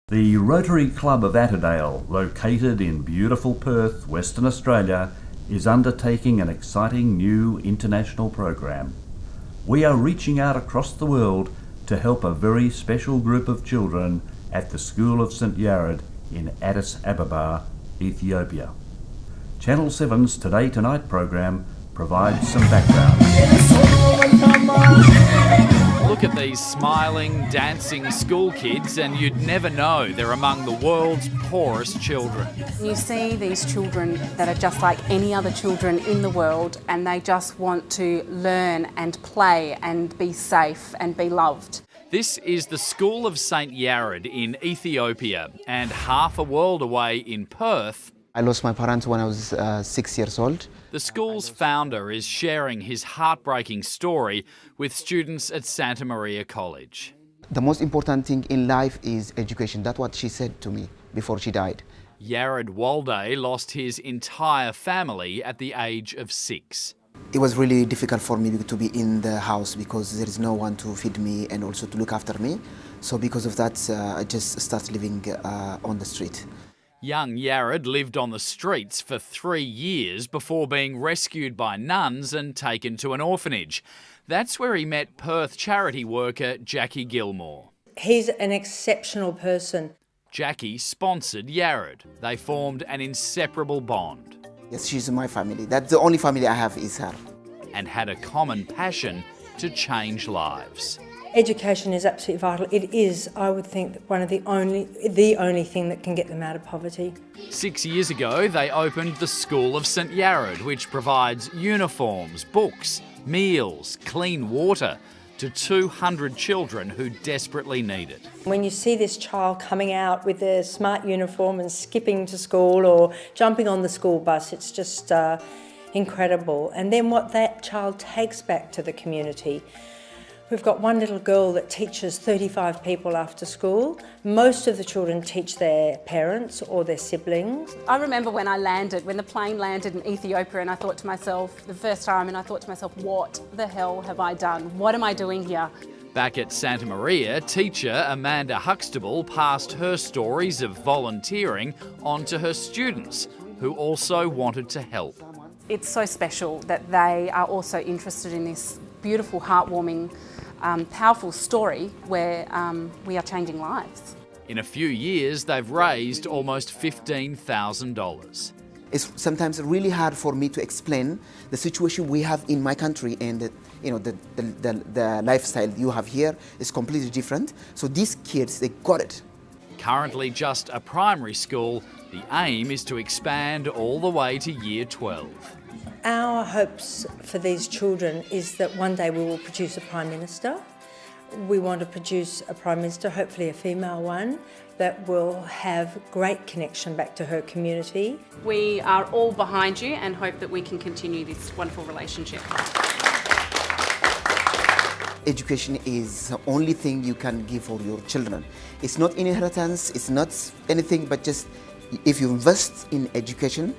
The Rotary Club of Attadale, located in beautiful Perth, Western Australia, is undertaking an exciting new international program. We are reaching out across the world to help a very special group of children at the School of St Yared in Addis Ababa, Ethiopia. Channel 7's Today Tonight program provides some background. Look at these smiling, dancing school kids and you'd never know they're among the world's poorest children. You see these children that are just like any other children in the world, and they just want to learn and play and be safe and be loved. This is the School of St Yared in Ethiopia, and half a world away in Perth. I lost my parents when I was 6 years old. The school's founder is sharing his heartbreaking story with students at Santa Maria College. The most important thing in life is education. That's what she said to me before she died. Yared Walde lost his entire family at the age of 6. It was really difficult for me to be in the house because there is no one to feed me and also to look after me. So because of that, I just started living on the street. Young Yared lived on the streets for 3 years before being rescued by nuns and taken to an orphanage. That's where he met Perth charity worker Jackie Gilmore. He's an exceptional person. Jackie sponsored Yared. They formed an inseparable bond. Yes, she's my family. That's the only family I have is her. And had a common passion to change lives. Education is absolutely vital. It is, I would think, one of the only thing that can get them out of poverty. 6 years ago, they opened the School of St Yared, which provides uniforms, books, meals, clean water to 200 children who desperately need it. When you see this child coming out with their smart uniform and skipping to school or jumping on the school bus, it's just incredible. And then what that child takes back to the community. We've got one little girl that teaches 35 people after school. Most of the children teach their parents or their siblings. I remember when the plane landed in Ethiopia, and I thought to myself, the first time, and I thought to myself, what the hell have I done? What am I doing here? Back at Santa Maria, teacher Amanda Huxtable passed her stories of volunteering on to her students, who also wanted to help. It's so special that they are also interested in this beautiful, heartwarming, powerful story where we are changing lives. In a few years, they've raised almost $15,000. It's sometimes really hard for me to explain the situation we have in my country, and the lifestyle you have here is completely different. So these kids, they got it. Currently just a primary school, the aim is to expand all the way to Year 12. Our hopes for these children is that one day we will produce a Prime Minister. We want to produce a Prime Minister, hopefully a female one, that will have great connection back to her community. We are all behind you and hope that we can continue this wonderful relationship. Education is the only thing you can give for your children. It's not inheritance, it's not anything, but just if you invest in education,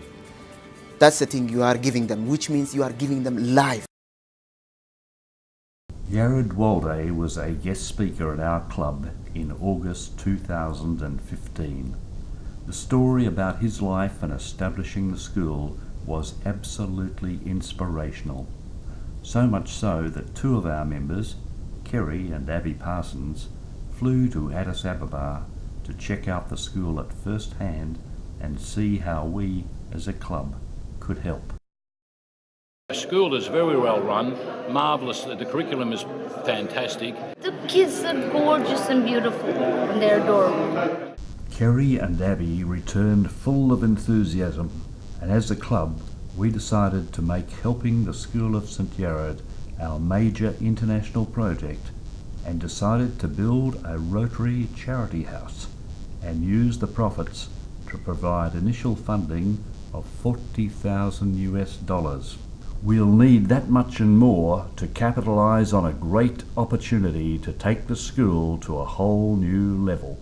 that's the thing you are giving them, which means you are giving them life. Yared Walde was a guest speaker at our club in August 2015. The story about his life and establishing the school was absolutely inspirational. So much so that two of our members, Kerry and Abby Parsons, flew to Addis Ababa to check out the school at first hand and see how we, as a club, could help. The school is very well run, marvellous, the curriculum is fantastic. The kids are gorgeous and beautiful, and they're adorable. Kerry and Abby returned full of enthusiasm, and as a club we decided to make helping the School of St Yared our major international project, and decided to build a Rotary charity house and use the profits to provide initial funding of $40,000. We'll need that much and more to capitalise on a great opportunity to take the school to a whole new level.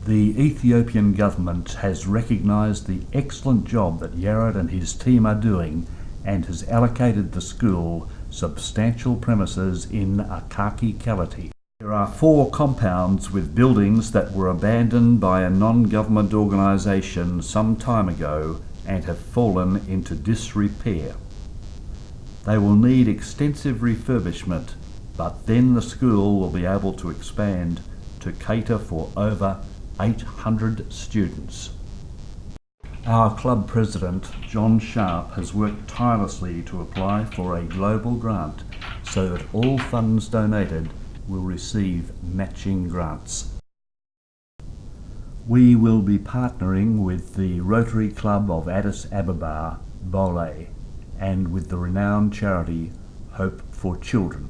The Ethiopian government has recognised the excellent job that Yared and his team are doing and has allocated the school substantial premises in Akaki Kalati. There are 4 compounds with buildings that were abandoned by a non-government organisation some time ago and have fallen into disrepair. They will need extensive refurbishment, but then the school will be able to expand to cater for over 800 students. Our club president, John Sharp, has worked tirelessly to apply for a global grant so that all funds donated will receive matching grants. We will be partnering with the Rotary Club of Addis Ababa, Bole, and with the renowned charity Hope for Children.